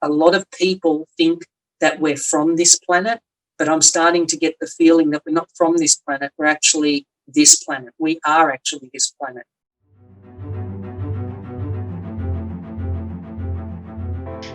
a lot of people think that we're from this planet, but I'm starting to get the feeling that we're not from this planet. We're actually this planet. We are actually this planet.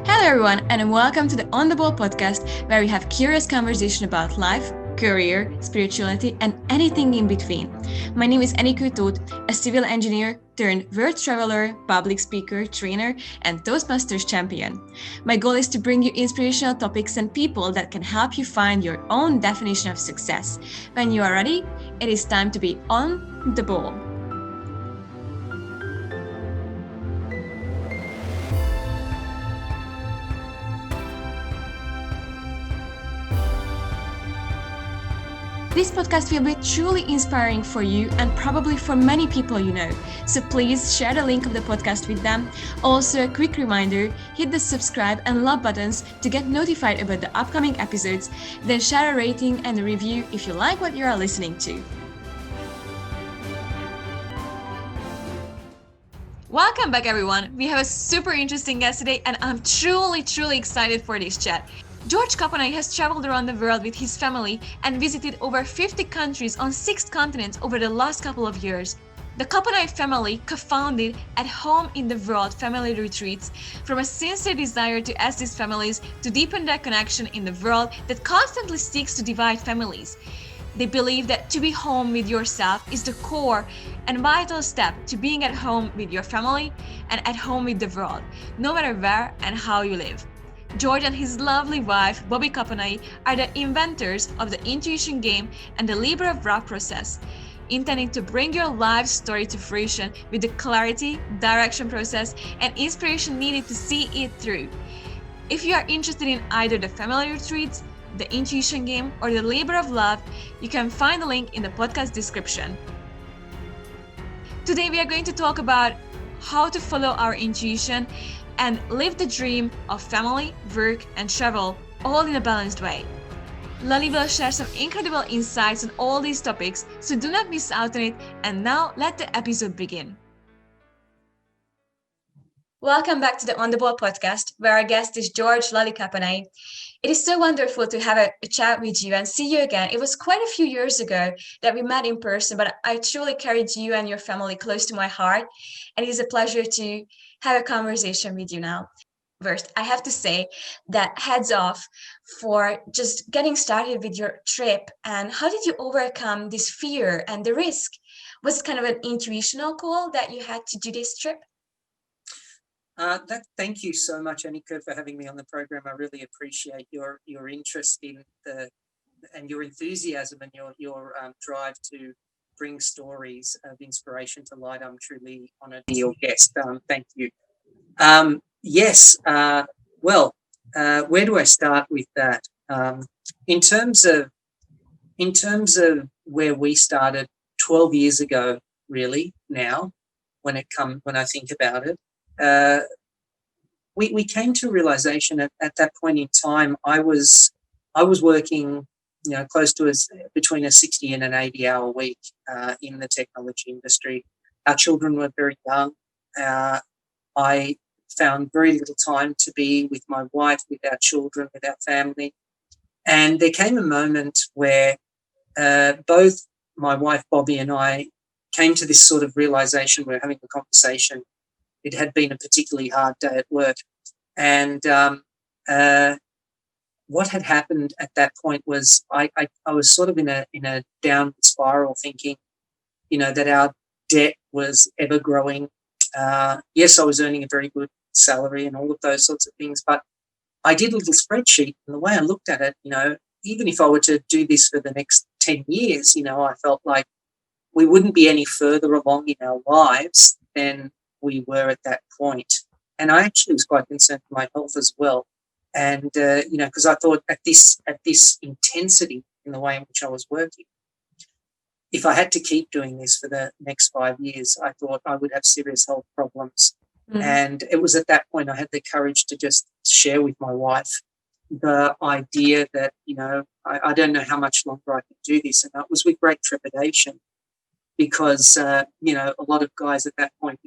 Hello everyone, and welcome to the On the Ball podcast, where we have curious conversation about life, career, spirituality, and anything in between. My name is Eniko Toth, a civil engineer turned world traveler, public speaker, trainer, and Toastmasters champion. My goal is to bring you inspirational topics and people that can help you find your own definition of success. When you are ready, it is time to be on the ball. This podcast will be truly inspiring for you and probably for many people you know. So please share the link of the podcast with them. Also, a quick reminder, hit the subscribe and love buttons to get notified about the upcoming episodes. Then share a rating and a review if you like what you are listening to. Welcome back everyone. We have a super interesting guest today and I'm truly excited for this chat. George Kaponay has traveled around the world with his family and visited over 50 countries on 6 continents over the last couple of years. The Kaponay family co-founded At Home in the World family retreats from a sincere desire to assist families to deepen their connection in the world that constantly seeks to divide families. They believe that to be home with yourself is the core and vital step to being at home with your family and at home with the world, no matter where and how you live. George and his lovely wife, Bobi Kaponay, are the inventors of the intuition game and the labor of love process, intending to bring your life story to fruition with the clarity, direction process, and inspiration needed to see it through. If you are interested in either the family retreats, the intuition game, or the labor of love, you can find the link in the podcast description. Today we are going to talk about how to follow our intuition and live the dream of family, work, and travel, all in a balanced way. Lali will share some incredible insights on all these topics, so do not miss out on it. And now, let the episode begin. Welcome back to the On the Ball podcast, where our guest is George Lali Kaponay. It is so wonderful to have a chat with you and see you again. It was quite a few years ago that we met in person, but I truly carried you and your family close to my heart, and it is a pleasure to have a conversation with you now. First, I have to say that heads off for just getting started with your trip, and how did you overcome this fear and the risk? Was it kind of an intuitional call that you had to do this trip? Thank you so much, Eniko, for having me on the program. I really appreciate your interest in and your enthusiasm and your drive to bring stories of inspiration to light. I'm truly honoured to be your guest. Thank you. Yes. Where do I start with that? In terms of where we started 12 years ago, really now, when I think about it. We came to a realization at that point in time. I was working, close to between a 60 and an 80-hour week in the technology industry. Our children were very young. I found very little time to be with my wife, with our children, with our family. And there came a moment where both my wife, Bobi, and I came to this sort of realization. We're having a conversation. It had been a particularly hard day at work. And what had happened at that point was I was sort of in a downward spiral, thinking, that our debt was ever growing. Yes, I was earning a very good salary and all of those sorts of things, but I did a little spreadsheet, and the way I looked at it, even if I were to do this for the next 10 years, I felt like we wouldn't be any further along in our lives than we were at that point. And I actually was quite concerned for my health as well. And, because I thought at this intensity in the way in which I was working, if I had to keep doing this for the next 5 years, I thought I would have serious health problems. Mm. And it was at that point I had the courage to just share with my wife the idea that, I don't know how much longer I can do this. And that was with great trepidation because, a lot of guys at that point,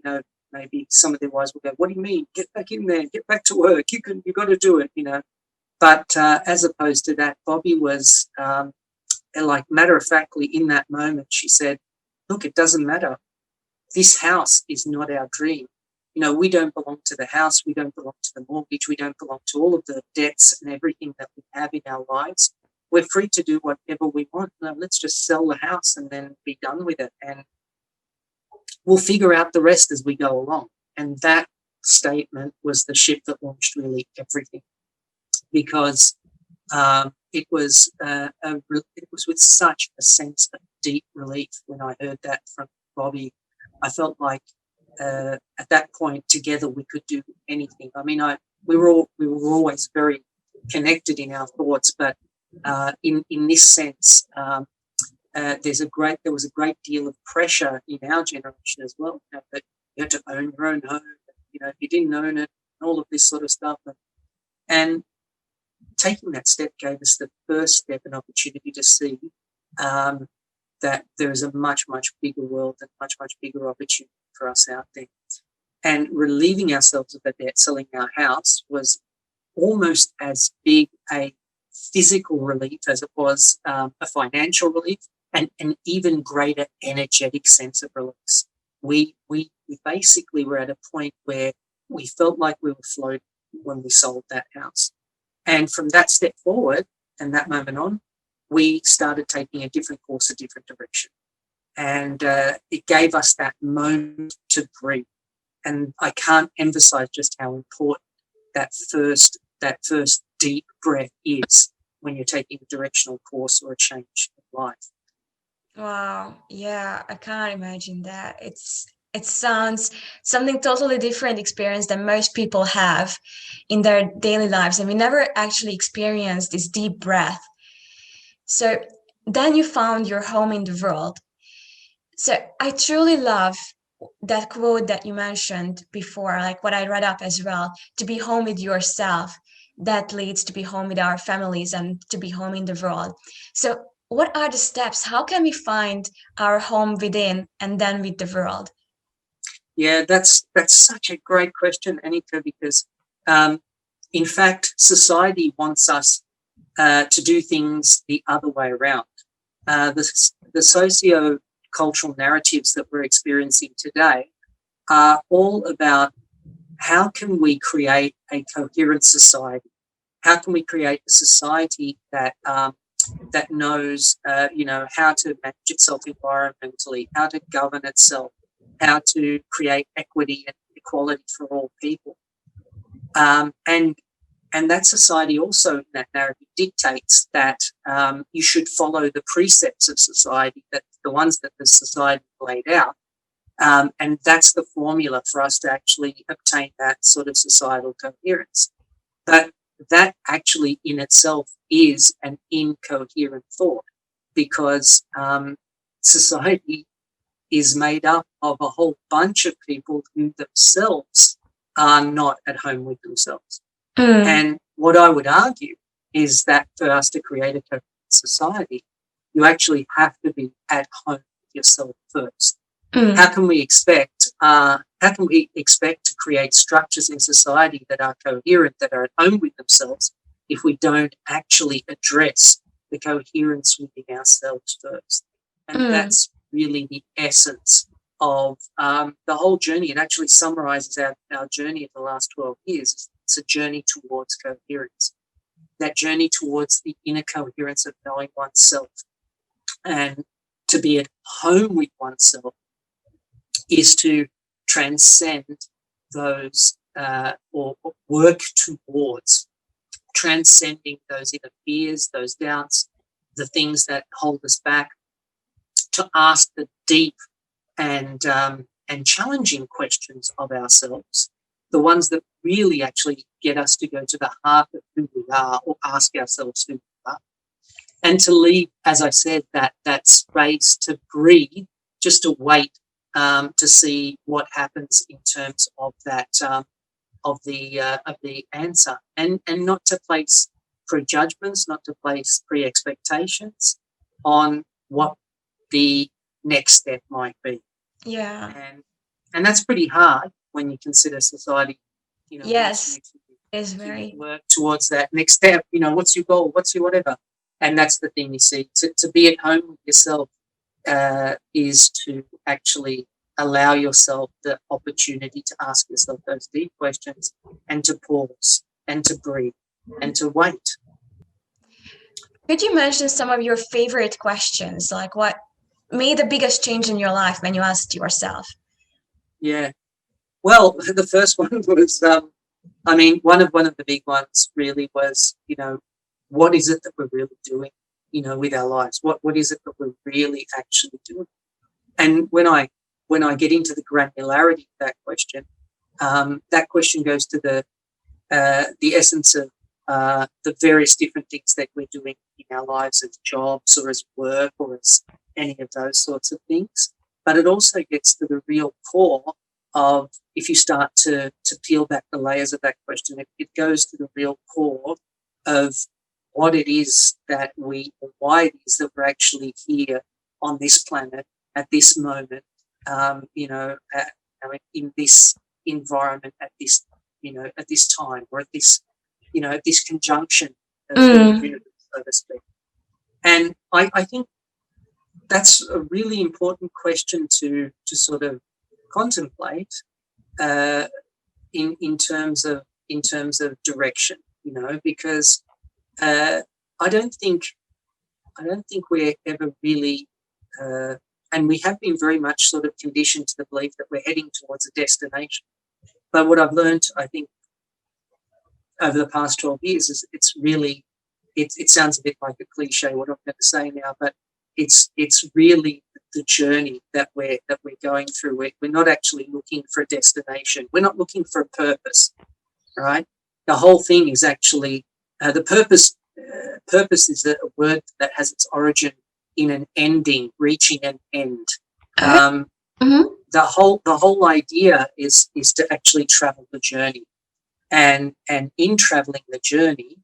maybe some of their wives will go, "What do you mean? Get back in there, get back to work. You got to do it," But as opposed to that, Bobi was like matter of factly in that moment. She said, "Look, it doesn't matter. This house is not our dream. We don't belong to the house. We don't belong to the mortgage. We don't belong to all of the debts and everything that we have in our lives. We're free to do whatever we want. No, let's just sell the house and then be done with it. And we'll figure out the rest as we go along." And that statement was the ship that launched really everything, because it was with such a sense of deep relief when I heard that from Bobi. I felt like at that point together we could do anything. I mean, we were always very connected in our thoughts, but in this sense, there was a great deal of pressure in our generation as well, that you had to own your own home. If you didn't own it, all of this sort of stuff, and taking that step gave us the first step and opportunity to see that there is a much, much bigger world and much, much bigger opportunity for us out there. And relieving ourselves of the debt, selling our house, was almost as big a physical relief as it was a financial relief, and an even greater energetic sense of release. We basically were at a point where we felt like we were floating when we sold that house. And from that step forward and that moment on, we started taking a different course, a different direction. And it gave us that moment to breathe. And I can't emphasize just how important that first deep breath is when you're taking a directional course or a change in life. Wow. Yeah, I can't imagine that. It sounds something totally different experience than most people have in their daily lives. And we never actually experience this deep breath. So then you found your home in the world. So I truly love that quote that you mentioned before, like what I read up as well, to be home with yourself. That leads to be home with our families and to be home in the world. So what are the steps? How can we find our home within and then with the world? Yeah, that's such a great question, Eniko, because in fact, society wants us to do things the other way around. The socio-cultural narratives that we're experiencing today are all about how can we create a coherent society? How can we create a society that knows, how to manage itself environmentally, how to govern itself, how to create equity and equality for all people, and that society also, in that narrative, dictates that you should follow the precepts of society, that the ones that the society laid out, and that's the formula for us to actually obtain that sort of societal coherence. But that actually in itself is an incoherent thought, because society is made up of a whole bunch of people who themselves are not at home with themselves. And what I would argue is that for us to create a coherent society, you actually have to be at home with yourself first. How can we expect to create structures in society that are coherent, that are at home with themselves, if we don't actually address the coherence within ourselves first? And that's really the essence of the whole journey. It actually summarizes our journey of the last 12 years. It's a journey towards coherence, that journey towards the inner coherence of knowing oneself. And to be at home with oneself is to transcend those or work towards transcending those inner fears, those doubts, the things that hold us back, to ask the deep and challenging questions of ourselves, the ones that really actually get us to go to the heart of who we are, or ask ourselves who we are, and to leave, as I said, that space to breathe, just to wait to see what happens in terms of that of the answer, and not to place prejudgments, not to place pre-expectations on what the next step might be. Yeah. And that's pretty hard, when you consider society, wants Yes, you it's to very. work towards that next step. What's your goal? What's your whatever? And that's the thing, you see, to be at home with yourself is to actually allow yourself the opportunity to ask yourself those deep questions and to pause and to breathe and to wait. Could you mention some of your favorite questions? Like what made the biggest change in your life when you asked yourself? Yeah. Well, the first one was, one of the big ones really was, what is it that we're really doing, with our lives? What is it that we're really actually doing? And when I get into the granularity of that question goes to the essence of the various different things that we're doing in our lives as jobs or as work or as any of those sorts of things. But it also gets to the real core of, if you start to peel back the layers of that question, it goes to the real core of what it is that or why it is that we're actually here on this planet at this moment, in this environment at this time, or at this conjunction of the universe, so to speak. And I think that's a really important question to sort of contemplate in terms of direction, because I don't think we're ever really, and we have been very much sort of conditioned to the belief that we're heading towards a destination. But what I've learned, I think, over the past 12 years is it's really, it sounds a bit like a cliche what I'm going to say now, but it's really the journey that we're going through. We're not actually looking for a destination. We're not looking for a purpose, right? The whole thing is actually the purpose. Purpose is a word that has its origin in an ending, reaching an end. The whole idea is to actually travel the journey, and in traveling the journey,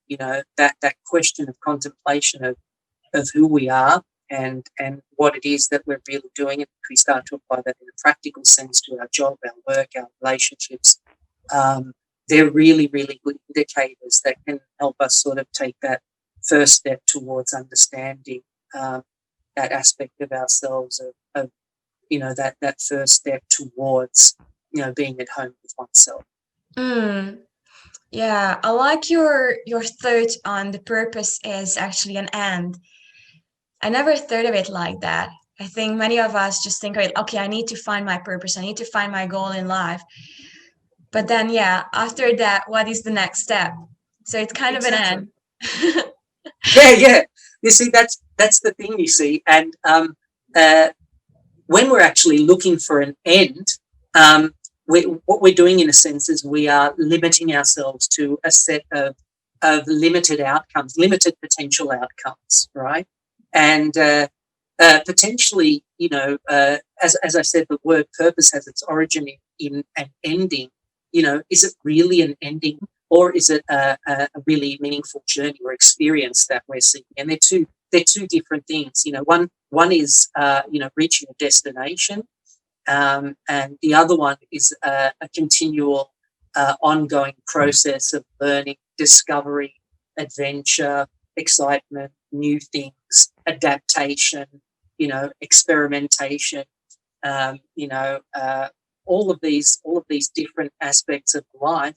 that question of contemplation of who we are and what it is that we're really doing, and we start to apply that in a practical sense to our job, our work, our relationships. They're really, really good indicators that can help us sort of take that first step towards understanding that aspect of ourselves, of that first step towards being at home with oneself. Yeah, I like your thought on the purpose is actually an end. I never thought of it like that. I think many of us just think of it, okay, I need to find my purpose, I need to find my goal in life. But then, yeah, after that, what is the next step? So it's kind of an end. Yeah. You see, that's the thing, you see. And when we're actually looking for an end, what we're doing, in a sense, is we are limiting ourselves to a set of limited outcomes, limited potential outcomes, right? And potentially, as I said, the word purpose has its origin in an ending. Is it really an ending, or is it a really meaningful journey or experience that we're seeking? And they're two different things. One is reaching a destination, and the other one is a continual, ongoing process of learning, discovery, adventure, excitement, new things, adaptation, experimentation, all of these different aspects of life,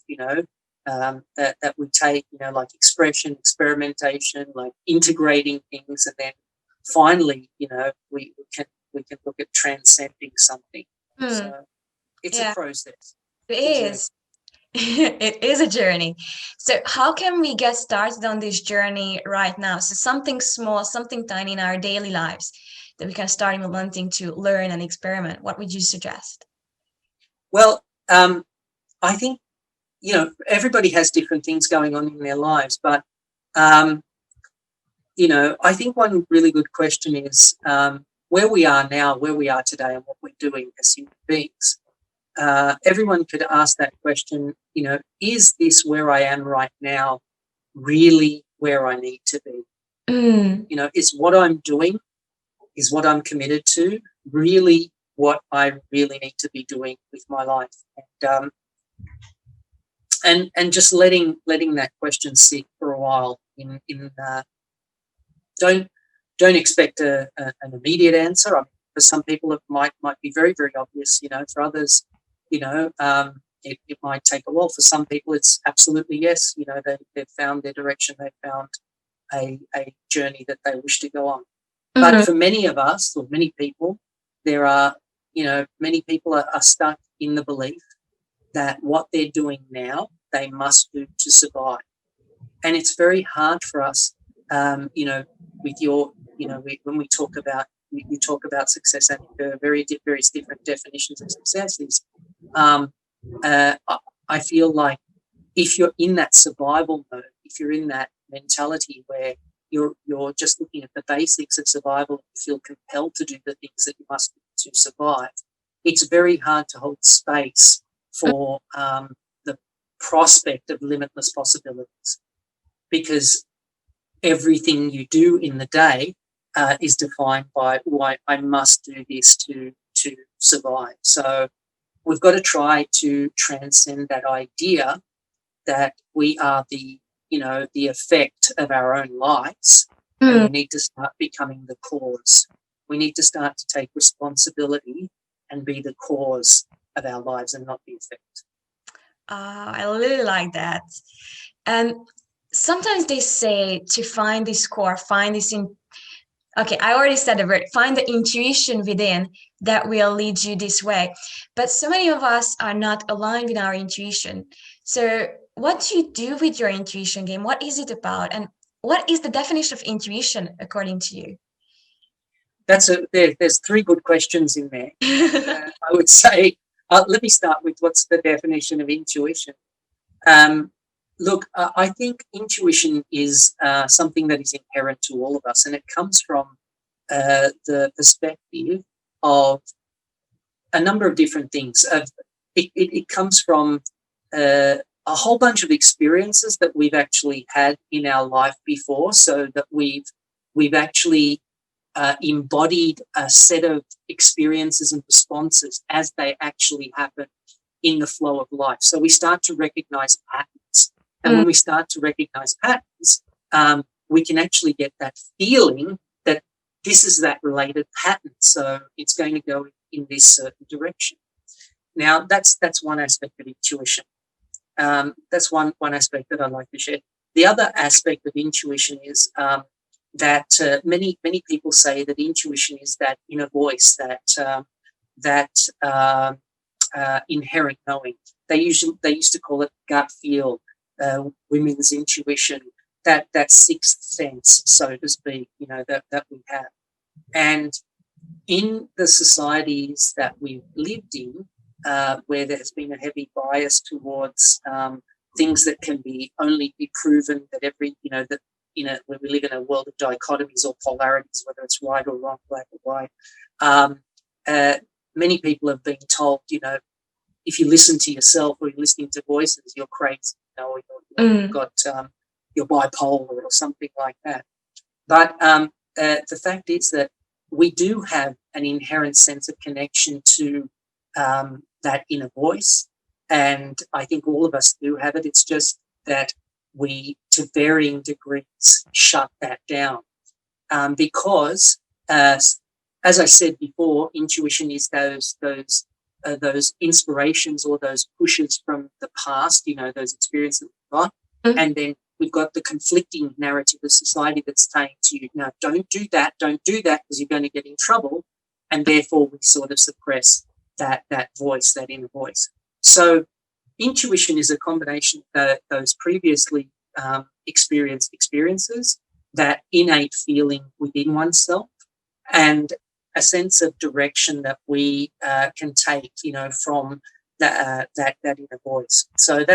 that we take, like expression, experimentation, like integrating things, and then finally, we can look at transcending something. So it's a process. It is. It is a journey. So how can we get started on this journey right now? So something small, something tiny in our daily lives that we can start implementing to learn and experiment. What would you suggest? Well, I think, everybody has different things going on in their lives, but, I think one really good question is where we are now, where we are today, and what we're doing as human beings. Everyone could ask that question, is this where I am right now really where I need to be? Is what I'm doing, is what I'm committed to really what I really need to be doing with my life, and just letting that question sit for a while. Don't expect an immediate answer. I mean, for some people, it might be very, very obvious. For others, it might take a while. For some people, it's absolutely yes. They've found their direction. They've found a journey that they wish to go on. But for many of us, or many people, there are, many people are stuck in the belief that what they're doing now, they must do to survive. And it's very hard for us, with your, when we talk about, you talk about success, and there are various different definitions of success. I feel like if you're in that survival mode, if you're in that mentality where you're just looking at the basics of survival and you feel compelled to do the things that you must do to survive, it's very hard to hold space for the prospect of limitless possibilities, because everything you do in the day is defined by, I must do this to survive. So we've got to try to transcend that idea that we are the effect of our own lives, and we need to start becoming the cause. We need to start to take responsibility and be the cause of our lives and not the effect. I really like that. And sometimes they say to find this core, find this okay, I already said the word, find the intuition within that will lead you this way. But so many of us are not aligned with our intuition. So what do you do with your intuition game? What is it about? And what is the definition of intuition according to you? There's three good questions in there. I would say, let me start with what's the definition of intuition. Look, I think intuition is something that is inherent to all of us, and it comes from the perspective of a number of different things. It comes from a whole bunch of experiences that we've actually had in our life before, so that we've actually embodied a set of experiences and responses as they actually happen in the flow of life. So we start to recognize patterns. And when we start to recognize patterns, we can actually get that feeling that this is that related pattern. So it's going to go in this certain direction. Now, that's one aspect of intuition. That's one aspect that I'd like to share. The other aspect of intuition is that many people say that intuition is that inner voice, that inherent knowing. They used to call it gut feel. Women's intuition, that sixth sense, so to speak, that we have. And in the societies that we've lived in, where there has been a heavy bias towards things that can only be proven, that when we live in a world of dichotomies or polarities, whether it's right or wrong, black or white, many people have been told, if you listen to yourself or you're listening to voices, you're crazy, or you've got you're bipolar or something like that. But the fact is that we do have an inherent sense of connection to that inner voice, and I think all of us do have it. It's just that we, to varying degrees, shut that down because, as I said before, intuition is those inspirations or those pushes from the past, those experiences we've got. And then we've got the conflicting narrative of society that's saying to you, no, don't do that, because you're going to get in trouble. And therefore we sort of suppress that voice, that inner voice. So intuition is a combination of those previously experienced experiences, that innate feeling within oneself, and a sense of direction that we can take, from that inner voice. So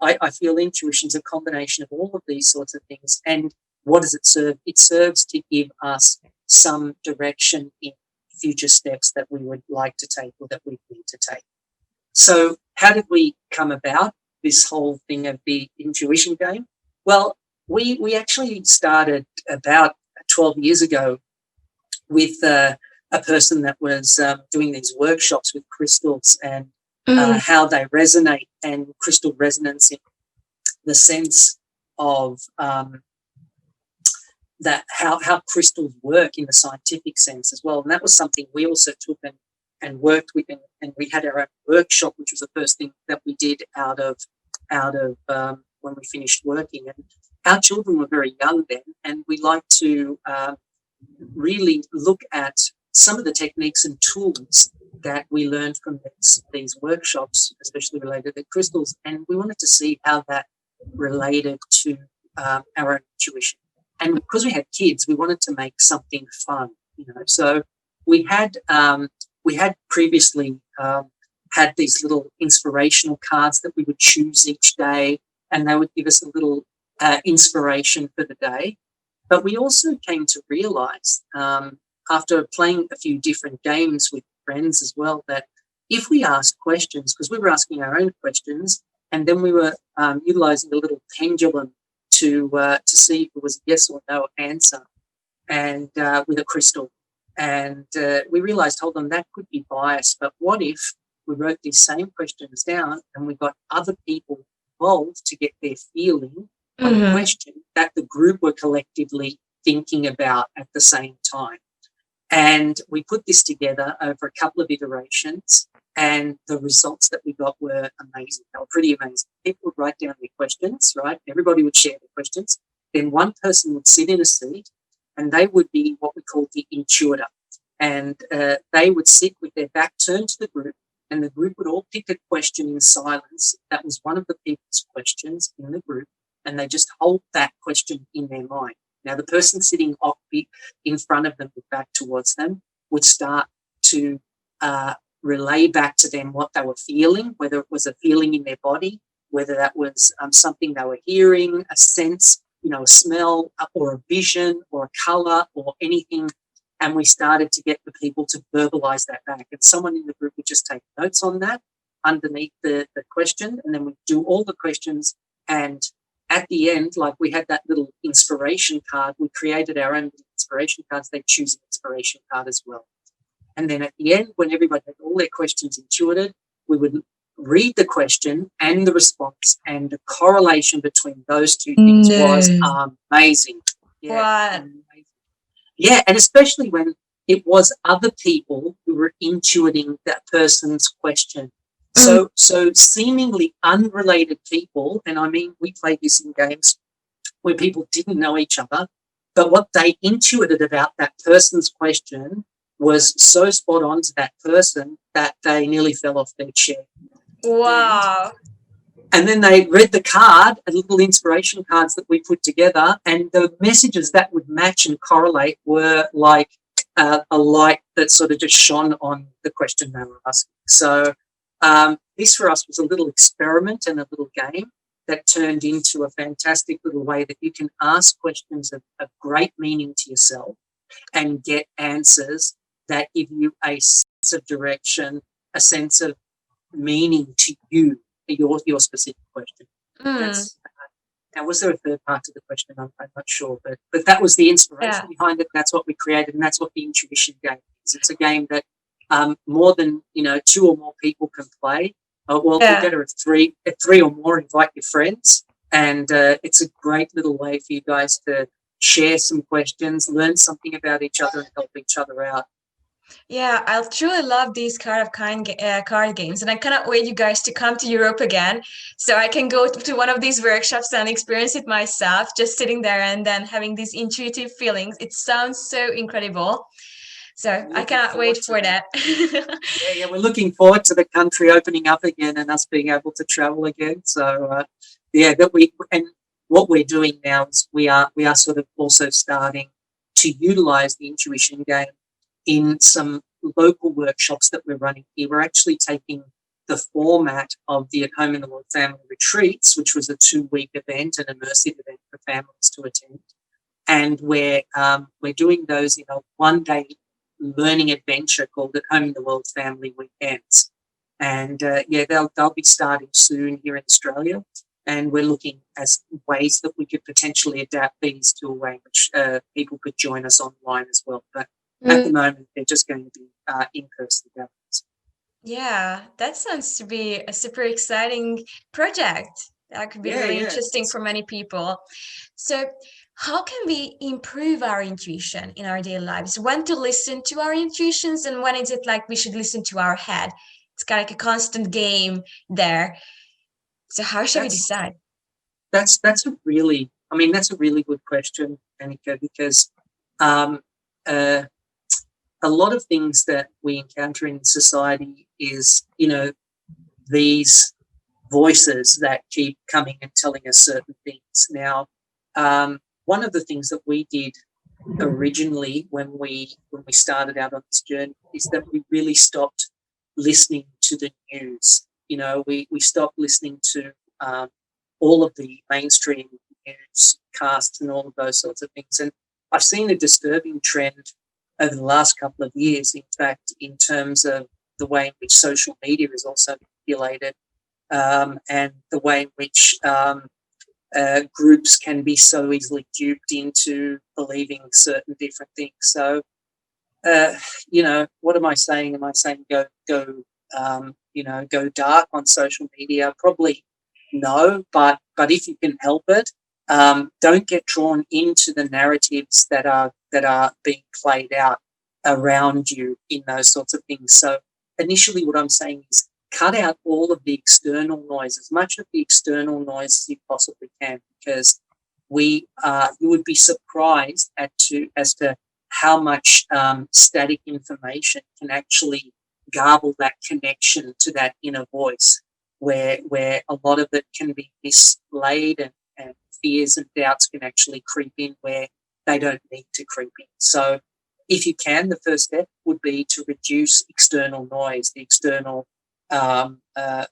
I feel intuition is a combination of all of these sorts of things. And what does it serve? It serves to give us some direction in future steps that we would like to take or that we need to take. So how did we come about this whole thing of the intuition game? Well, we actually started about 12 years ago with a a person that was doing these workshops with crystals and Mm. how they resonate, and crystal resonance in the sense of that how crystals work in the scientific sense as well. And that was something we also took and worked with, and we had our own workshop, which was the first thing that we did out of when we finished working. And our children were very young then, and we like to really look at some of the techniques and tools that we learned from these workshops, especially related to crystals, and we wanted to see how that related to our own intuition. And because we had kids, we wanted to make something fun, So we had previously had these little inspirational cards that we would choose each day, and they would give us a little inspiration for the day. But we also came to realize, after playing a few different games with friends as well, that if we asked questions, because we were asking our own questions, and then we were utilizing a little pendulum to see if it was a yes or no answer, and with a crystal. And we realized, hold on, that could be biased. But what if we wrote these same questions down and we got other people involved to get their feeling on a question that the group were collectively thinking about at the same time? And we put this together over a couple of iterations, and the results that we got were amazing. They were pretty amazing. People would write down their questions, right? Everybody would share their questions. Then one person would sit in a seat, and they would be what we call the intuitor. And they would sit with their back turned to the group, and the group would all pick a question in silence that was one of the people's questions in the group, and they just hold that question in their mind. Now, the person sitting in front of them with back towards them would start to relay back to them what they were feeling, whether it was a feeling in their body, whether that was something they were hearing, a sense, a smell or a vision or a colour or anything. And we started to get the people to verbalize that back. And someone in the group would just take notes on that underneath the question, and then we do all the questions. And at the end, like we had that little inspiration card, we created our own inspiration cards. They choose an inspiration card as well. And then at the end, when everybody had all their questions intuited, we would read the question and the response, and the correlation between those two things was amazing. What? Amazing. Yeah, and especially when it was other people who were intuiting that person's question. So seemingly unrelated people, and I mean, we played this in games where people didn't know each other, but what they intuited about that person's question was so spot on to that person that they nearly fell off their chair. Wow. And then they read the card, a little inspiration cards that we put together, and the messages that would match and correlate were like a light that sort of just shone on the question they were asking. So this for us was a little experiment and a little game that turned into a fantastic little way that you can ask questions of great meaning to yourself and get answers that give you a sense of direction, a sense of meaning to you, your specific question. Now, was there a third part to the question? I'm not sure, but that was the inspiration behind it. That's what we created, and that's what the intuition game is. It's a game that more than 2 or more people can play. Better if three or more. Invite your friends, and it's a great little way for you guys to share some questions, learn something about each other, and help each other out. Yeah, I truly love these card games, and I cannot wait you guys to come to Europe again, so I can go to one of these workshops and experience it myself, just sitting there and then having these intuitive feelings. It sounds so incredible. So I cannot wait for that. Yeah, we're looking forward to the country opening up again and us being able to travel again. So what we're doing now is we are sort of also starting to utilize the intuition game in some local workshops that we're running here. We're actually taking the format of the At Home in the World Family Retreats, which was a 2-week event, an immersive event for families to attend. And we're doing those in a 1-day learning adventure called At Home in the World Family Weekends. And they'll be starting soon here in Australia. And we're looking as ways that we could potentially adapt these to a way in which people could join us online as well. But At the moment, they're just going to be in-person gatherings. Yeah, that sounds to be a super exciting project. That could be really interesting for many people. So, how can we improve our intuition in our daily lives? When to listen to our intuitions, and when is it like we should listen to our head? It's kind of like a constant game there. So, how should we decide? That's a really good question, Eniko, because a lot of things that we encounter in society is, these voices that keep coming and telling us certain things. Now, one of the things that we did originally when we started out on this journey is that we really stopped listening to the news. We stopped listening to all of the mainstream newscasts and all of those sorts of things. And I've seen a disturbing trend over the last couple of years, in fact, in terms of the way in which social media is also manipulated, and the way in which groups can be so easily duped into believing certain different things. So, what am I saying? Am I saying go dark on social media? Probably no, but if you can help it, don't get drawn into the narratives that are being played out around you in those sorts of things. So initially what I'm saying is cut out all of the external noise, as much of the external noise as you possibly can, because you would be surprised as to how much static information can actually garble that connection to that inner voice, where a lot of it can be mislaid, and fears and doubts can actually creep in where they don't need to creep in. So if you can, the first step would be to reduce external noise, the external, the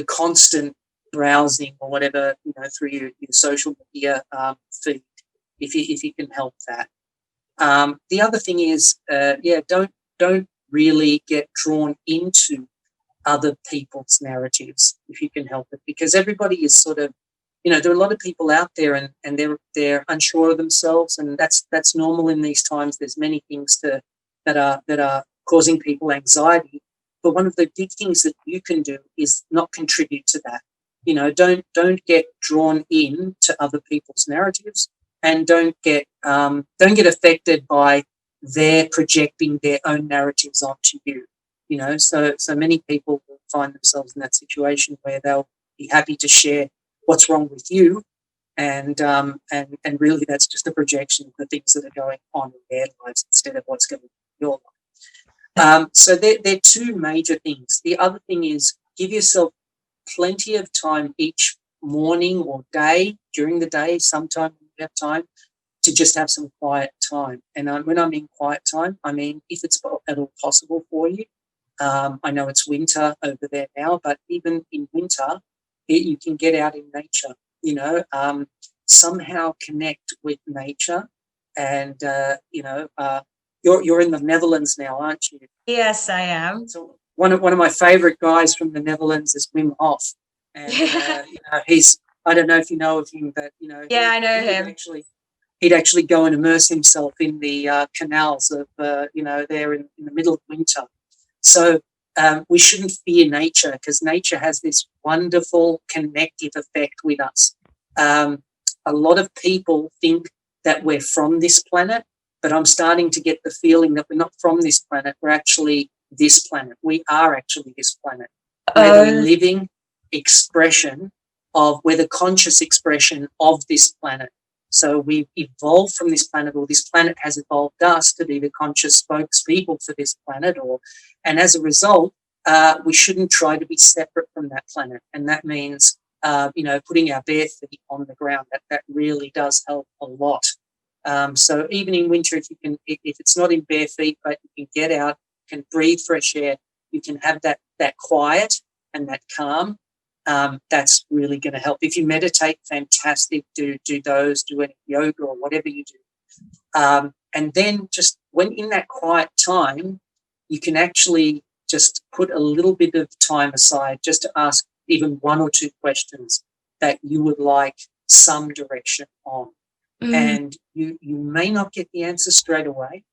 constant browsing or whatever, through your social media feed, if you can help that. The other thing is, don't really get drawn into other people's narratives if you can help it, because everybody is sort of, there are a lot of people out there and they're unsure of themselves, and that's normal in these times. There's many things that are causing people anxiety, but one of the big things that you can do is not contribute to that. Don't get drawn in to other people's narratives, and don't get affected by their projecting their own narratives onto you. So many people will find themselves in that situation where they'll be happy to share what's wrong with you, and really that's just a projection of the things that are going on in their lives instead of what's going on in your life. So they're two major things. The other thing is, give yourself plenty of time each morning or day, during the day, sometime when you have time, to just have some quiet time. And when I mean quiet time, I mean if it's at all possible for you. I know it's winter over there now, but even in winter, you can get out in nature, somehow connect with nature. And, you're in the Netherlands now, aren't you? Yes, I am. So one of my favorite guys from the Netherlands is Wim Hof. And, I don't know if you know of him, but, yeah, I know him. He'd actually go and immerse himself in the canals of, there in the middle of winter. So we shouldn't fear nature, because nature has this wonderful connective effect with us. A lot of people think that we're from this planet, but I'm starting to get the feeling that we're not from this planet. We're actually this planet. We are actually this planet. We're the living expression we're the conscious expression of this planet. So we've evolved from this planet, or this planet has evolved us to be the conscious spokespeople for this planet, and as a result, we shouldn't try to be separate from that planet. And that means, putting our bare feet on the ground. That really does help a lot. So even in winter, if it's not in bare feet, but you can get out, you can breathe fresh air, you can have that quiet and that calm. That's really going to help. If you meditate, fantastic. Do those, do any yoga or whatever you do. And then just when in that quiet time, you can actually just put a little bit of time aside just to ask even one or two questions that you would like some direction on. And you may not get the answer straight away,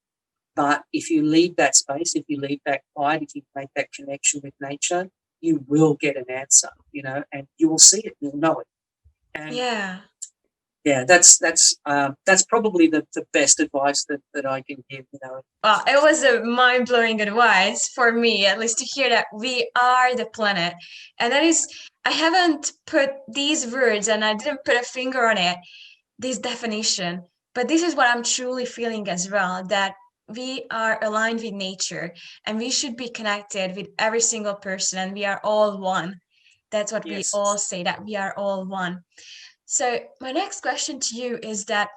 But if you leave that space, if you leave that quiet, if you make that connection with nature, you will get an answer, and you will see it, you'll know it. And yeah, that's probably the best advice that I can give. Well, it was a mind-blowing advice for me, at least, to hear that we are the planet. And that is, I haven't put these words and I didn't put a finger on it, this definition, but this is what I'm truly feeling as well, that we are aligned with nature and we should be connected with every single person, and we are all one. That's what we all say, that we are all one. So my next question to you is that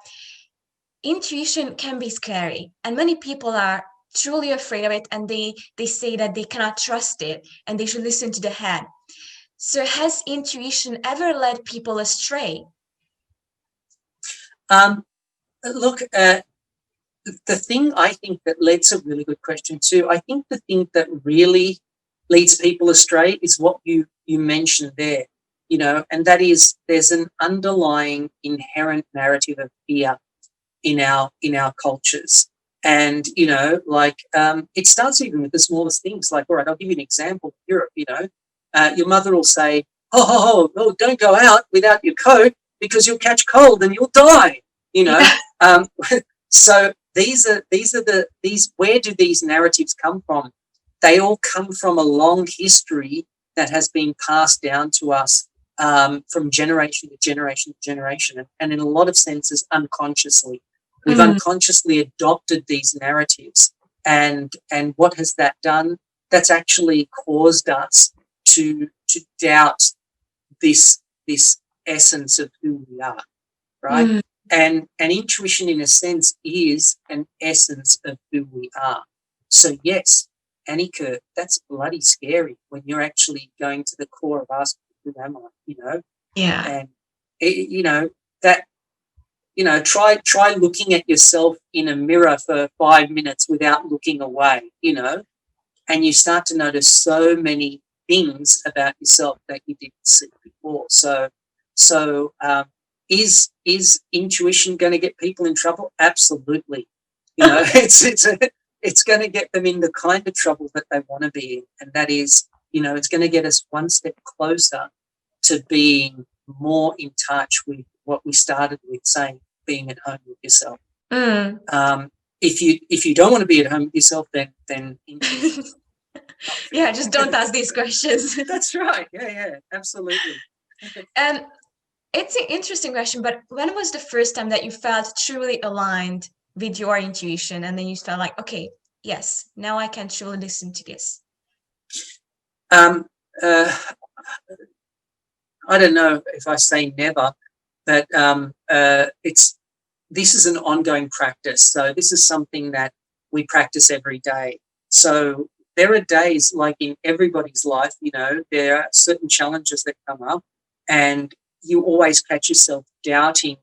intuition can be scary, and many people are truly afraid of it, and they say that they cannot trust it and they should listen to the head. So has intuition ever led people astray? Look, the thing I think that leads a really good question too. I think the thing that really leads people astray is what you mentioned there, and that is there's an underlying inherent narrative of fear in our cultures. And, it starts even with the smallest things. Like, all right, I'll give you an example. Europe, your mother will say, oh, don't go out without your coat because you'll catch cold and you'll die, So where do these narratives come from? They all come from a long history that has been passed down to us from generation to generation to generation. And in a lot of senses, unconsciously. We've unconsciously adopted these narratives. And what has that done? That's actually caused us to doubt this essence of who we are, right? And intuition, in a sense, is an essence of who we are. So, yes, Eniko, that's bloody scary when you're actually going to the core of asking, who am I, Yeah. And try looking at yourself in a mirror for 5 minutes without looking away, and you start to notice so many things about yourself that you didn't see before. So is intuition going to get people in trouble? Absolutely. It's going to get them in the kind of trouble that they want to be in, and that is, it's going to get us one step closer to being more in touch with what we started with saying, being at home with yourself. If you don't want to be at home with yourself, then yeah, just don't ask these questions. That's right. Yeah, absolutely. And it's an interesting question, but when was the first time that you felt truly aligned with your intuition, and then you felt like, okay, yes, now I can truly listen to this? I don't know if I say never, but this is an ongoing practice. So this is something that we practice every day. So there are days, like in everybody's life, there are certain challenges that come up, and you always catch yourself doubting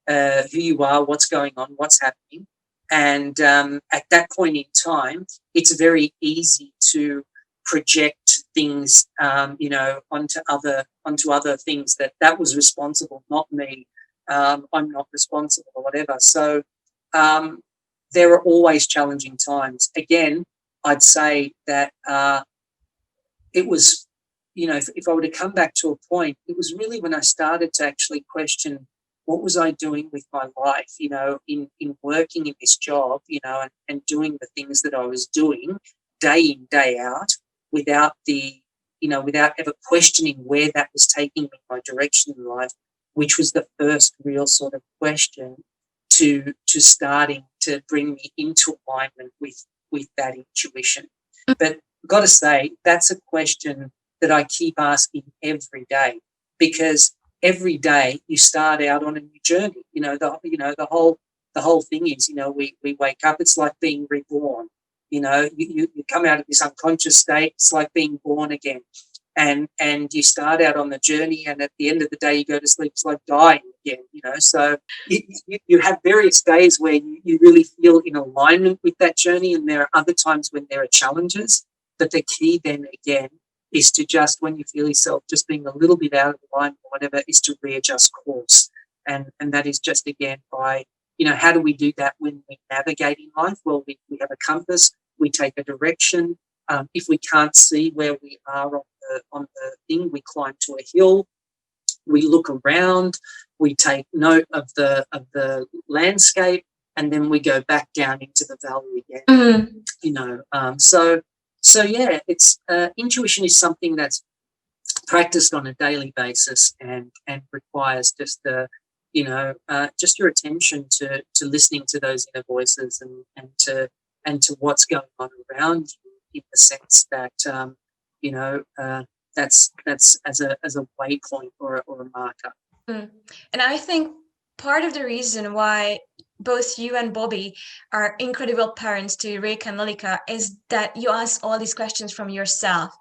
who you are, what's going on, what's happening. And at that point in time, it's very easy to project things, onto other things that was responsible, not me. I'm not responsible or whatever. So there are always challenging times. Again, I'd say that it was, if I were to come back to a point, it was really when I started to actually question what was I doing with my life, in working in this job, and doing the things that I was doing day in, day out, without ever questioning where that was taking me, my direction in life, which was the first real sort of question to starting to bring me into alignment with that intuition. But I've got to say, that's a question that I keep asking every day, because every day you start out on a new journey. The whole thing is, we wake up, it's like being reborn. You come out of this unconscious state, it's like being born again. And you start out on the journey, and at the end of the day you go to sleep, it's like dying again, So you have various days where you really feel in alignment with that journey, and there are other times when there are challenges. But the key then again is to just, when you feel yourself just being a little bit out of alignment or whatever, is to readjust course. And that is just, again, by how do we do that when we navigate in life? Well, we have a compass, we take a direction. If we can't see where we are on the thing, we climb to a hill, we look around, we take note of the landscape, and then we go back down into the valley again. So yeah, it's intuition is something that's practiced on a daily basis and requires just just your attention to listening to those inner voices and to what's going on around you, in the sense that that's as a waypoint or a marker. And I think part of the reason why both you and Bobi are incredible parents to Rick and Lalika is that you ask all these questions from yourself.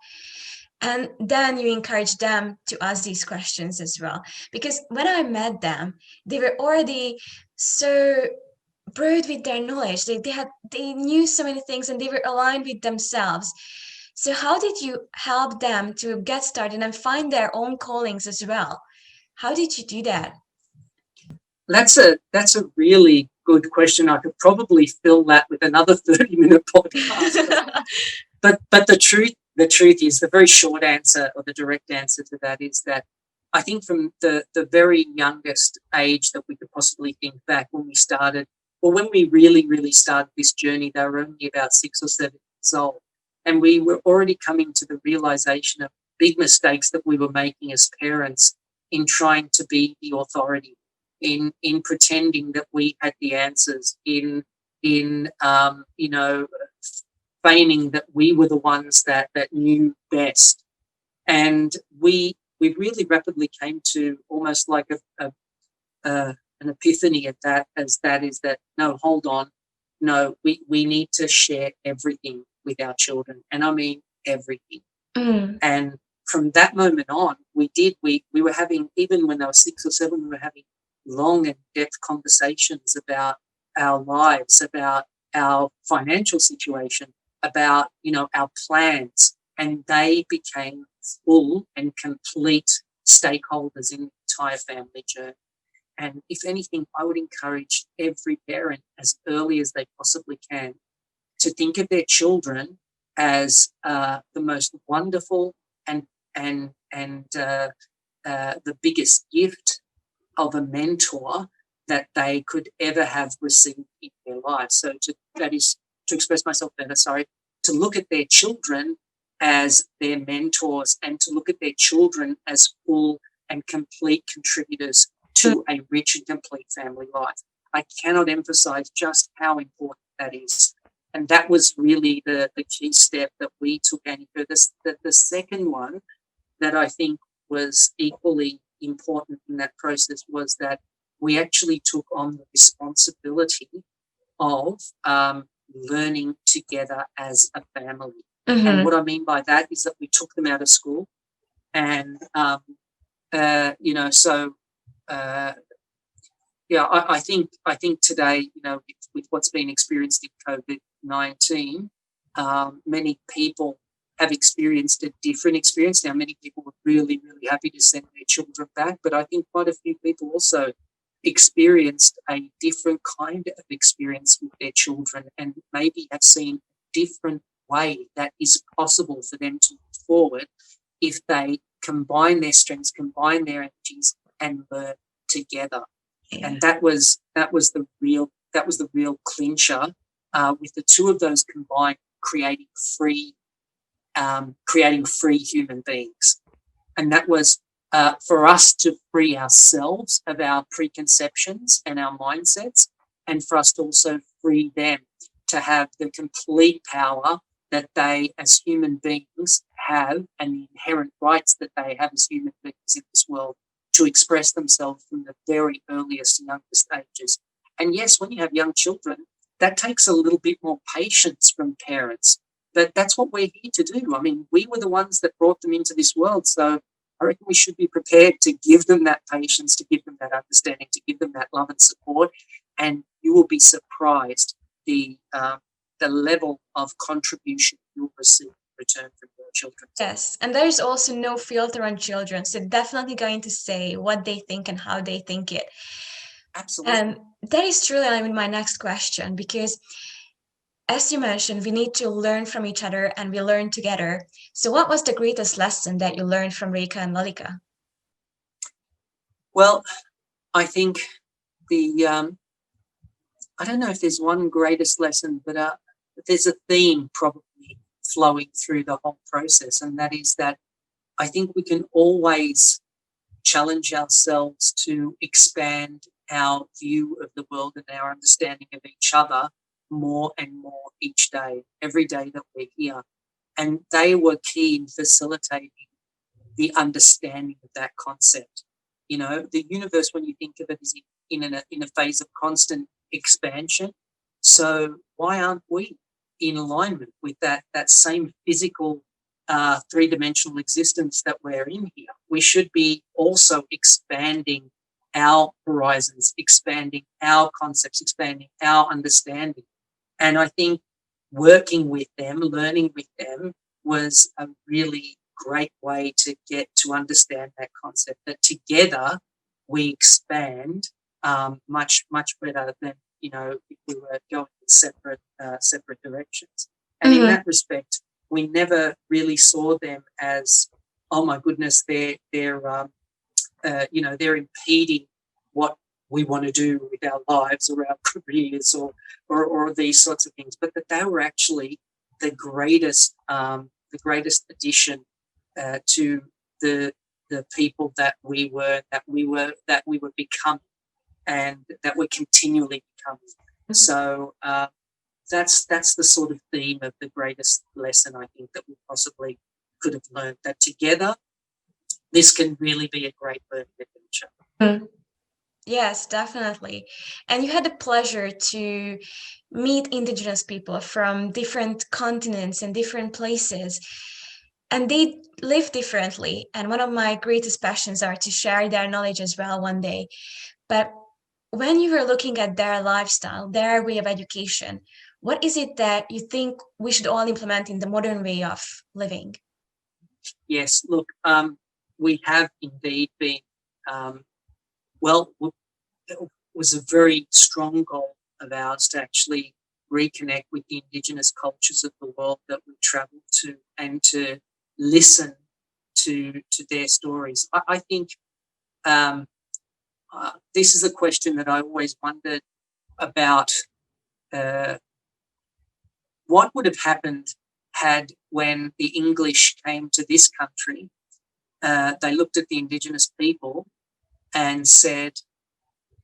And then you encourage them to ask these questions as well. Because when I met them, they were already so broad with their knowledge. They knew so many things and they were aligned with themselves. So how did you help them to get started and find their own callings as well? How did you do that? That's a really good question. I could probably fill that with another 30-minute podcast. but the truth is, the very short answer, or the direct answer to that, is that I think from the very youngest age that we could possibly think back, when we started, or when we really, really started this journey, they were only about 6 or 7 years old. And we were already coming to the realization of big mistakes that we were making as parents in trying to be the authority, in pretending that we had the answers, in feigning that we were the ones that knew best. And we really rapidly came to almost like an epiphany at that, is that no, hold on, no, we need to share everything with our children, and I mean everything. And from that moment on, we were having, even when they were 6 or 7, we were having long and depth conversations about our lives, about our financial situation, about our plans, and they became full and complete stakeholders in the entire family journey. And if anything, I would encourage every parent, as early as they possibly can, to think of their children as the most wonderful and the biggest gift of a mentor that they could ever have received in their life. So to express myself better, to look at their children as their mentors, and to look at their children as full and complete contributors to a rich and complete family life. I cannot emphasize just how important that is. And that was really the key step that we took, Eniko. The second one that I think was equally important in that process was that we actually took on the responsibility of learning together as a family. And what I mean by that is that we took them out of school, and I think today, with what's been experienced in COVID-19, many people have experienced a different experience. Now, many people were really, really happy to send their children back, but I think quite a few people also experienced a different kind of experience with their children, and maybe have seen a different way that is possible for them to move forward if they combine their strengths, combine their energies, and learn together. Yeah. And that was the real clincher, with the two of those combined, creating free human beings. And that was for us to free ourselves of our preconceptions and our mindsets, and for us to also free them to have the complete power that they as human beings have, and the inherent rights that they have as human beings in this world, to express themselves from the very earliest and youngest ages. And yes, when you have young children, that takes a little bit more patience from parents, but that's what we're here to do. I mean, we were the ones that brought them into this world, so I reckon we should be prepared to give them that patience, to give them that understanding, to give them that love and support, and you will be surprised the level of contribution you'll receive in return from your children. Yes, and there's also no filter on children, so definitely going to say what they think and how they think it. Absolutely. And that is truly, I mean, my next question, because as you mentioned, we need to learn from each other and we learn together. So what was the greatest lesson that you learned from Rika and Lalika? Well, I think I don't know if there's one greatest lesson, but there's a theme probably flowing through the whole process, and that is that I think we can always challenge ourselves to expand our view of the world and our understanding of each other more and more each day, every day that we're here. And they were key in facilitating the understanding of that concept. You know, the universe, when you think of it, is in a phase of constant expansion. So why aren't we in alignment with that same physical three-dimensional existence that we're in here? We should be also expanding our horizons, expanding our concepts, expanding our understanding. And I think working with them, learning with them, was a really great way to get to understand that concept, that together we expand much better than, you know, if we were going in separate directions. And in that respect, we never really saw them as, oh my goodness, they're impeding what we want to do with our lives or our careers or these sorts of things, but that they were actually the greatest addition to the people that we were becoming, and that we're continually becoming. So that's the sort of theme of the greatest lesson I think that we possibly could have learned, that together this can really be a great learning adventure. Yes, definitely. And you had the pleasure to meet Indigenous people from different continents and different places, and they live differently. And one of my greatest passions are to share their knowledge as well one day. But when you were looking at their lifestyle, their way of education, what is it that you think we should all implement in the modern way of living? Yes, look, we have indeed been, it was a very strong goal of ours to actually reconnect with the Indigenous cultures of the world that we travelled to, and to listen to their stories. I think this is a question that I always wondered about. What would have happened had, when the English came to this country, they looked at the Indigenous people and said,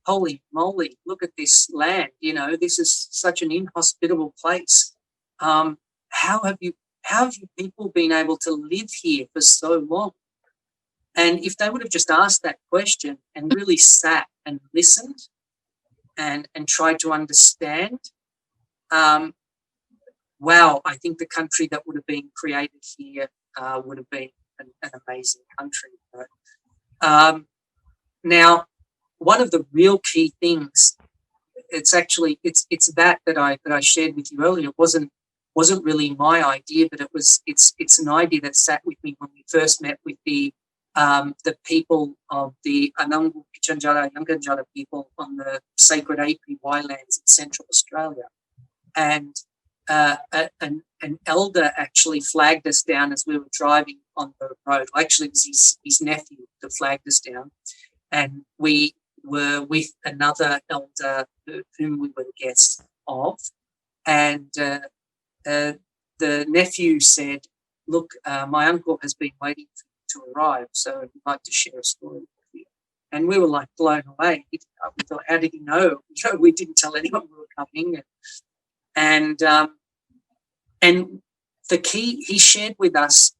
holy moly, look at this land, you know, this is such an inhospitable place. How have you people been able to live here for so long? And if they would have just asked that question and really sat and listened and tried to understand, wow, I think the country that would have been created here would have been an amazing country. Now, one of the real key things, it's that I shared with you earlier. It wasn't really my idea, but it's an idea that sat with me when we first met with the people of the Anangu Pichanjara Yanganjara people on the sacred Api lands in Central Australia. And an elder actually flagged us down as we were driving on the road. Actually, it was his nephew that flagged us down, and we were with another elder whom we were guests of. And the nephew said, look, my uncle has been waiting for you to arrive, so he'd like to share a story with you. And we were like blown away. We thought, how did he know? We didn't tell anyone we were coming. And the key, he shared with us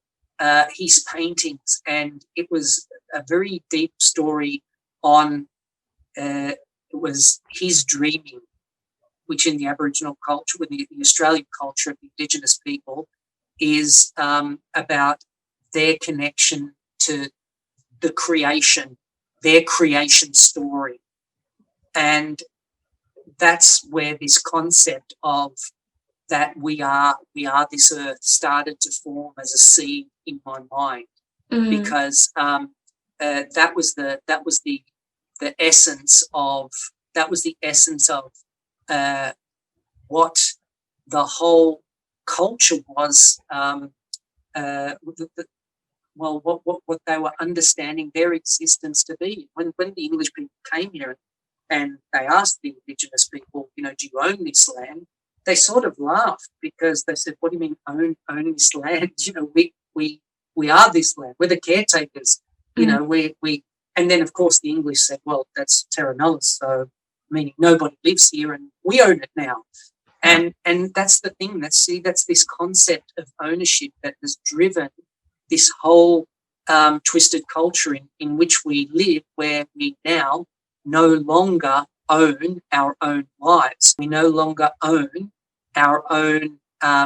his paintings, and it was a very deep story on, it was his dreaming, which in the Aboriginal culture, with the Australian culture of the Indigenous people, is about their connection to the creation, their creation story. And that's where this concept of that we are this earth started to form as a seed in my mind, because that was the essence of that was the essence of what the whole culture was. What they were understanding their existence to be. When the English people came here and they asked the Indigenous people, do you own this land? They sort of laughed because they said, "What do you mean own this land? We are this land. We're the caretakers. We." And then of course the English said, "Well, that's terra nullius, so meaning nobody lives here, and we own it now." And that's the thing. That's this concept of ownership that has driven this whole twisted culture in which we live, where we now no longer own our own lives. We no longer own our own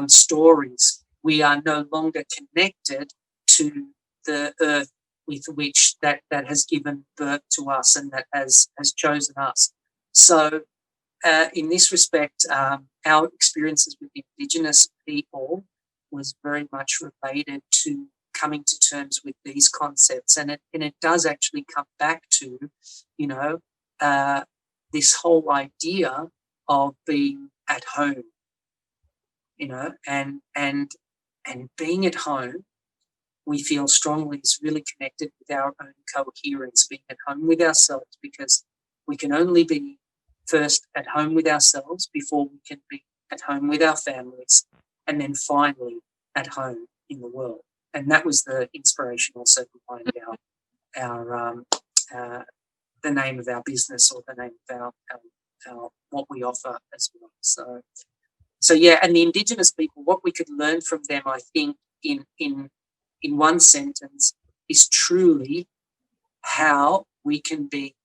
stories. We are no longer connected to the earth with which that has given birth to us and that has chosen us. So in this respect, our experiences with Indigenous people was very much related to coming to terms with these concepts, and it does actually come back to, this whole idea of being at home, and being at home, we feel strongly is really connected with our own coherence, being at home with ourselves, because we can only be first at home with ourselves before we can be at home with our families, and then finally at home in the world. And that was the inspiration also behind our the name of our business, or the name of our what we offer as well. So yeah, and the Indigenous people, what we could learn from them, I think, in one sentence, is truly how we can be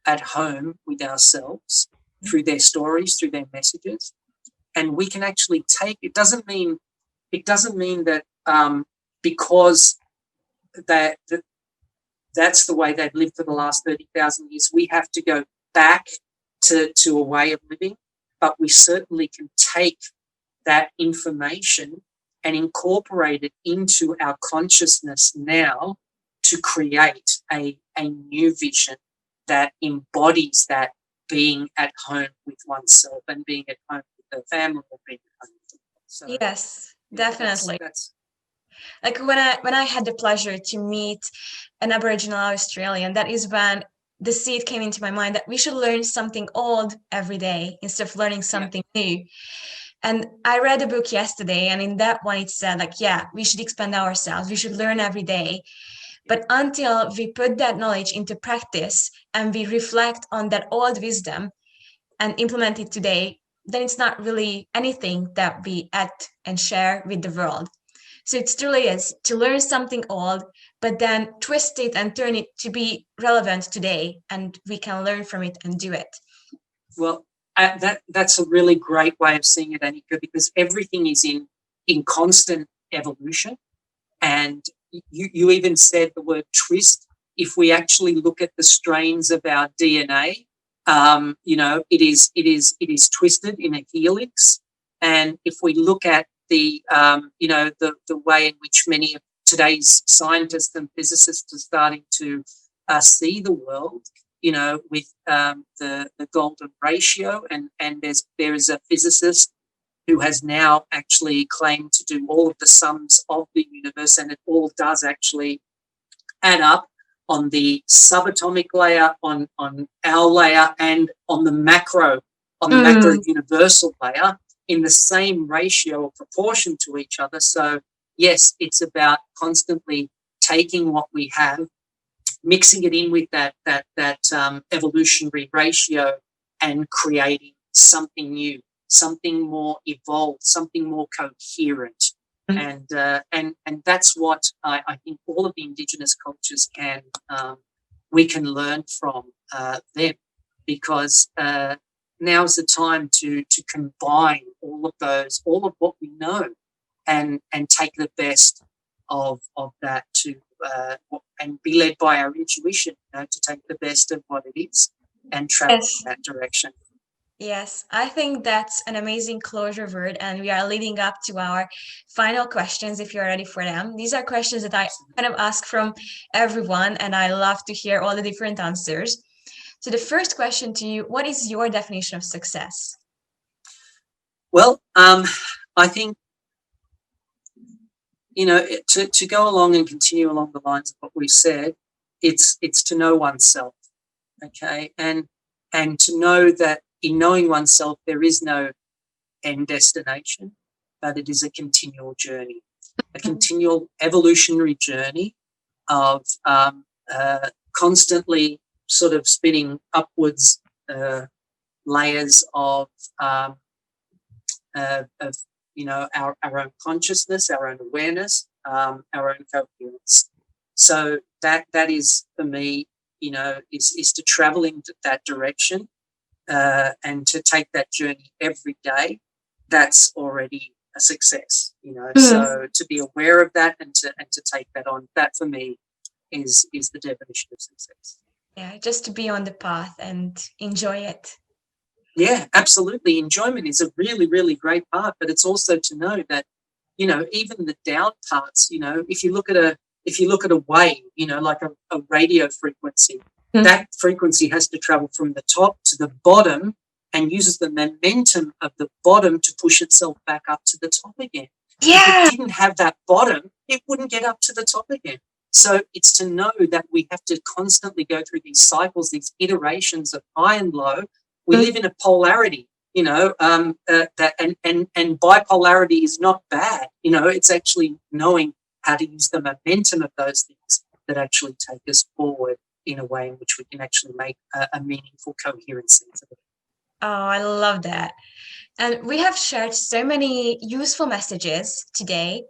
at home with ourselves through their stories, through their messages, and we can actually take. It doesn't mean that because that's the way they've lived for the last 30,000 years, we have to go back to a way of living, but we certainly can take that information and incorporate it into our consciousness now to create a new vision that embodies that being at home with oneself and being at home with the family and being at home with the world. So, yes, definitely. That's like when I had the pleasure to meet an Aboriginal Australian, that is when the seed came into my mind that we should learn something old every day instead of learning something new. And I read a book yesterday, and in that one it said, like, yeah, we should expand ourselves, we should learn every day. But until we put that knowledge into practice and we reflect on that old wisdom and implement it today, then it's not really anything that we act and share with the world. So it truly is to learn something old, but then twist it and turn it to be relevant today, and we can learn from it and do it. Well, that's a really great way of seeing it, Eniko, because everything is in constant evolution. And you even said the word twist. If we actually look at the strains of our DNA, it is twisted in a helix. And if we look at the way in which many of today's scientists and physicists are starting to see the world, with the golden ratio, and there is a physicist who has now actually claimed to do all of the sums of the universe, and it all does actually add up on the subatomic layer, on our layer, and on the macro universal layer, in the same ratio or proportion to each other. So yes, it's about constantly taking what we have, mixing it in with that evolutionary ratio, and creating something new, something more evolved, something more coherent. And that's what I think all of the Indigenous cultures we can learn from them, because now's the time to combine all of what we know, and take the best of that and be led by our intuition, to take the best of what it is and travel in that direction. Yes, I think that's an amazing closure word, and we are leading up to our final questions, if you're ready for them. These are questions that I kind of ask from everyone, and I love to hear all the different answers. So the first question to you, what is your definition of success? Well, I think, to go along and continue along the lines of what we said, it's to know oneself, okay, and to know that in knowing oneself there is no end destination, but it is a continual journey, a continual evolutionary journey of constantly sort of spinning upwards layers of our own consciousness, our own awareness, our own coherence. So that is for me, is to travel into that direction and to take that journey every day. That's already a success, So to be aware of that and to take that on, that for me is the definition of success. Yeah, just to be on the path and enjoy it. Yeah, absolutely. Enjoyment is a really, really great part, but it's also to know that, even the down parts, if you look at a wave, like a radio frequency, that frequency has to travel from the top to the bottom and uses the momentum of the bottom to push itself back up to the top again. Yeah. If it didn't have that bottom, it wouldn't get up to the top again. So it's to know that we have to constantly go through these cycles, these iterations of high and low. We live in a polarity, that and bipolarity is not bad. It's actually knowing how to use the momentum of those things that actually take us forward in a way in which we can actually make a meaningful, coherent sense of it. Oh, I love that. And we have shared so many useful messages today,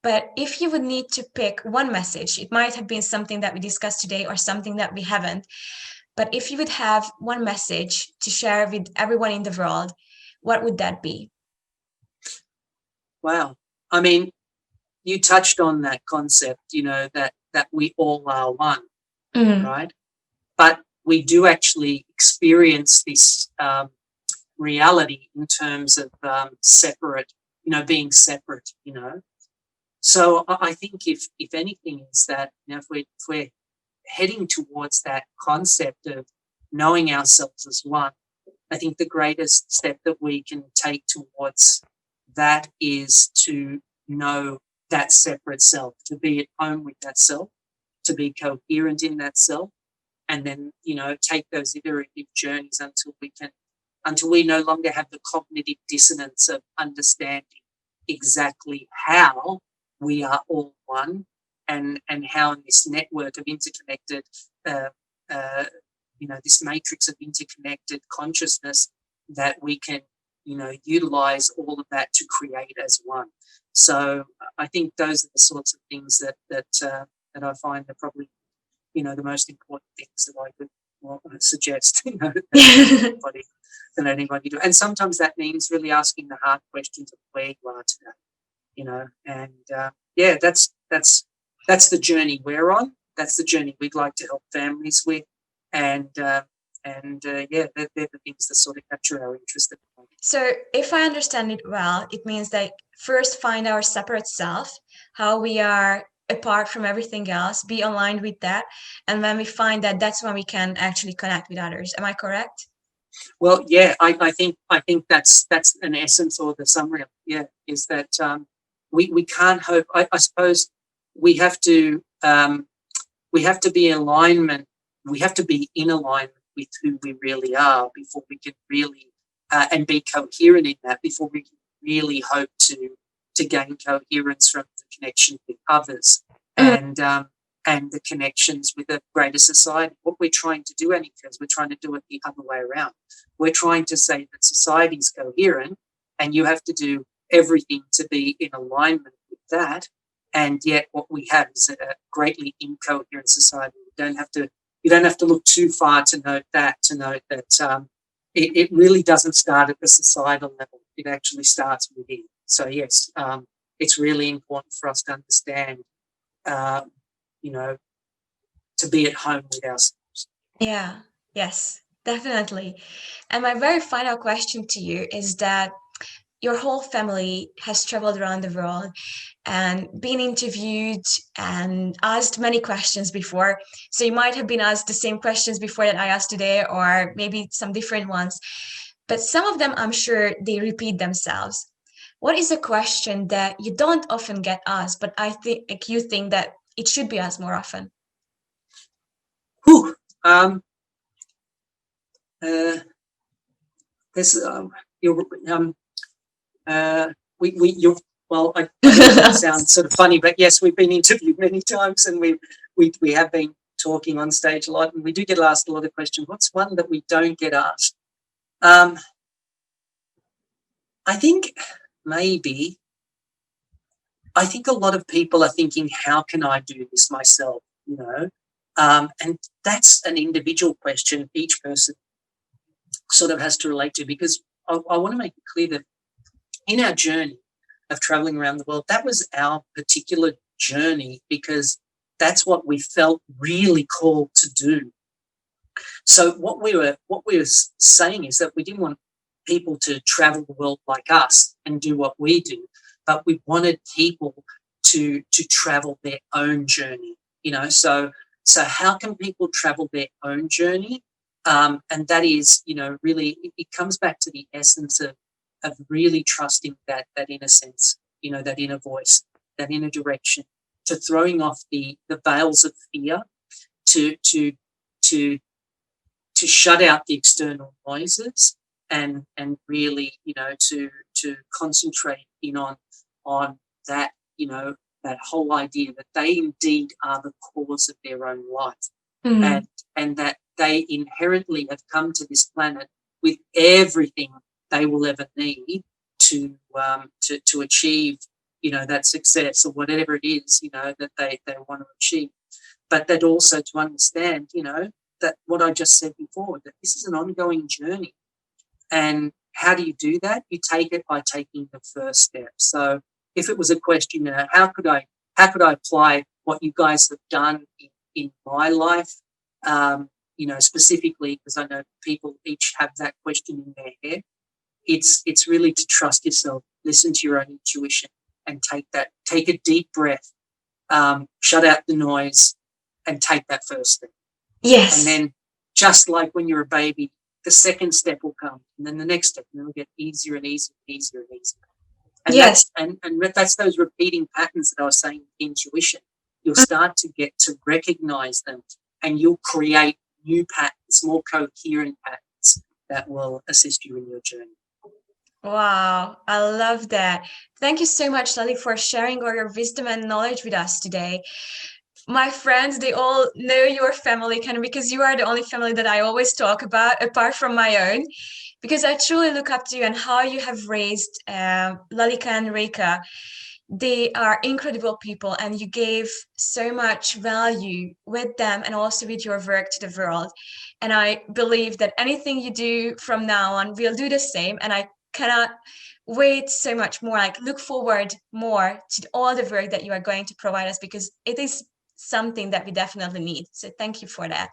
but if you would need to pick one message, it might have been something that we discussed today or something that we haven't. But if you would have one message to share with everyone in the world, what would that be? Wow. I mean, you touched on that concept, that we all are one, right? But we do actually experience this reality in terms of separate, being separate, So I think if anything is that, if we're heading towards that concept of knowing ourselves as one, I think the greatest step that we can take towards that is to know that separate self, to be at home with that self, to be coherent in that self, and then, take those iterative journeys until we no longer have the cognitive dissonance of understanding exactly how we are all one, and how in this network of interconnected, this matrix of interconnected consciousness, that we can, utilize all of that to create as one. So I think those are the sorts of things that I find are probably, the most important things that I could suggest, that anybody do. And sometimes that means really asking the hard questions of where you are today, and that's the journey we're on. That's the journey we'd like to help families with, and they're the things that sort of capture our interest at the moment. So if I understand it well, it means that first find our separate self, how we are apart from everything else, be aligned with that, and when we find that, that's when we can actually connect with others. Am I correct? Well, yeah, I think that's an essence or the summary. Yeah, is that we can't hope. I suppose we have to be in alignment. We have to be in alignment with who we really are before we can really and be coherent in that, before we can really hope to gain coherence from the connection with others and the connections with a greater society. What we're trying to do, Eniko, is we're trying to do it the other way around. We're trying to say that society is coherent and you have to do everything to be in alignment with that. And yet what we have is a greatly incoherent society. You don't have to look too far to note that it really doesn't start at the societal level. It actually starts within. So yes, it's really important for us to understand, to be at home with ourselves. Yeah, yes, definitely. And my very final question to you is that your whole family has traveled around the world and been interviewed and asked many questions before. So you might have been asked the same questions before that I asked today, or maybe some different ones. But some of them, I'm sure they repeat themselves. What is a question that you don't often get asked, but I think like you think that it should be asked more often? Whew. There's you're you're well. I don't want to sound sort of funny, but yes, we've been interviewed many times, and we have been talking on stage a lot, and we do get asked a lot of questions. What's one that we don't get asked? I think maybe. I think a lot of people are thinking, how can I do this myself? You know, and that's an individual question each person sort of has to relate to, because I want to make it clear that in our journey of traveling around the world, that was our particular journey because that's what we felt really called to do. So what we were saying is that we didn't want people to travel the world like us and do what we do, but we wanted people to travel their own journey. You know, so how can people travel their own journey? And that is, you know, really it comes back to the essence of really trusting that inner sense, you know, that inner voice, that inner direction, to throwing off the veils of fear, to shut out the external noises, and really, you know, to concentrate in on that, you know, that whole idea that they indeed are the cause of their own life, and that they inherently have come to this planet with everything they will ever need to achieve, you know, that success or whatever it is, you know, that they want to achieve. But that also to understand, you know, that what I just said before, that this is an ongoing journey. And how do you do that? You take it by taking the first step. So if it was a question, you know, how could I apply what you guys have done in my life? You know, specifically, because I know people each have that question in their head. It's really to trust yourself, listen to your own intuition, and take a deep breath, shut out the noise, and take that first step. Yes. And then, just like when you're a baby, the second step will come, and then the next step, and then it'll get easier and easier and easier and easier. And yes. That's those repeating patterns that I was saying, intuition. You'll start to get to recognize them, and you'll create new patterns, more coherent patterns that will assist you in your journey. Wow, I love that. Thank you so much, Lali, for sharing all your wisdom and knowledge with us today. My friends, they all know your family, kind of, because you are the only family that I always talk about, apart from my own, because I truly look up to you and how you have raised Lalika and Rekha. They are incredible people, and you gave so much value with them and also with your work to the world. And I believe that anything you do from now on will do the same. And I cannot wait so much more, like look forward more to all the work that you are going to provide us, because it is something that we definitely need. So thank you for that.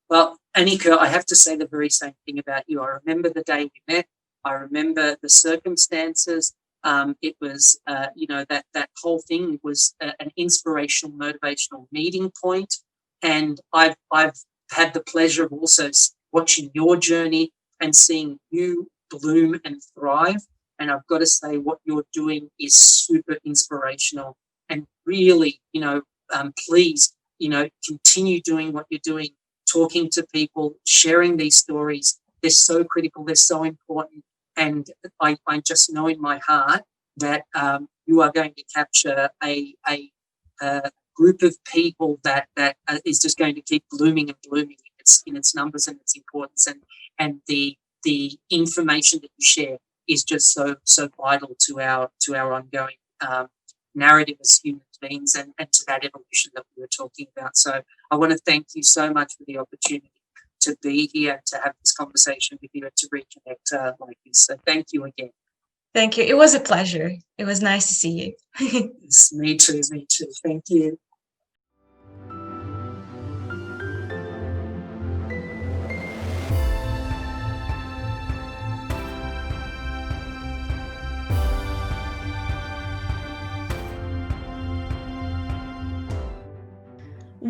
Well, Eniko, I have to say the very same thing about you. I remember the day we met. I remember the circumstances. It was, you know, that whole thing was an inspirational, motivational meeting point. And I've had the pleasure of also watching your journey and seeing you bloom and thrive. And I've got to say, what you're doing is super inspirational, and really, you know, please, you know, continue doing what you're doing, talking to people, sharing these stories. They're so critical. They're so important. And I just know in my heart that you are going to capture a group of people that is just going to keep blooming and blooming in its numbers and its importance, and the information that you share is just so vital to our ongoing narrative as human beings, and to that evolution that we were talking about. So I want to thank you so much for the opportunity to be here, to have this conversation with you, and to reconnect like this. So thank you again. Thank you. It was a pleasure. It was nice to see you. Yes, me too. Thank you.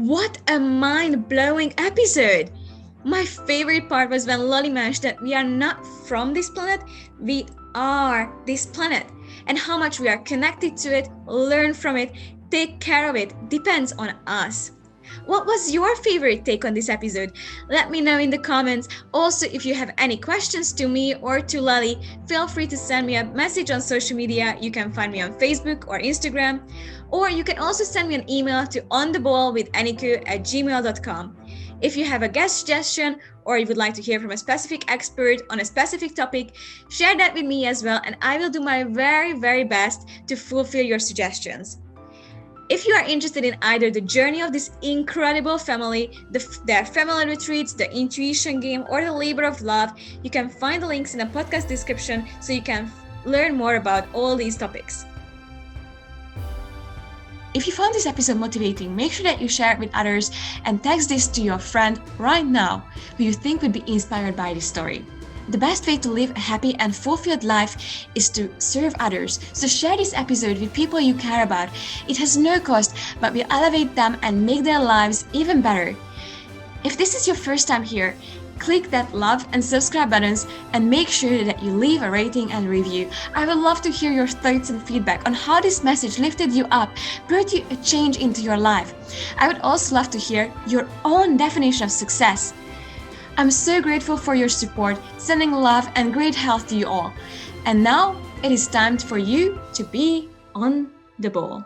What a mind-blowing episode! My favorite part was when Lali mentioned that we are not from this planet, we are this planet. And how much we are connected to it, learn from it, take care of it, depends on us. What was your favorite take on this episode? Let me know in the comments. Also, if you have any questions to me or to Lali, feel free to send me a message on social media. You can find me on Facebook or Instagram. Or you can also send me an email to ontheballwitheniko@gmail.com. If you have a guest suggestion or you would like to hear from a specific expert on a specific topic, share that with me as well, and I will do my very, very best to fulfill your suggestions. If you are interested in either the journey of this incredible family, their family retreats, the intuition game, or the labor of love, you can find the links in the podcast description so you can learn more about all these topics. If you found this episode motivating, make sure that you share it with others and text this to your friend right now who you think would be inspired by this story. The best way to live a happy and fulfilled life is to serve others. So share this episode with people you care about. It has no cost, but will elevate them and make their lives even better. If this is your first time here, click that love and subscribe buttons and make sure that you leave a rating and review. I would love to hear your thoughts and feedback on how this message lifted you up, brought you a change into your life. I would also love to hear your own definition of success. I'm so grateful for your support, sending love and great health to you all. And now it is time for you to be on the ball.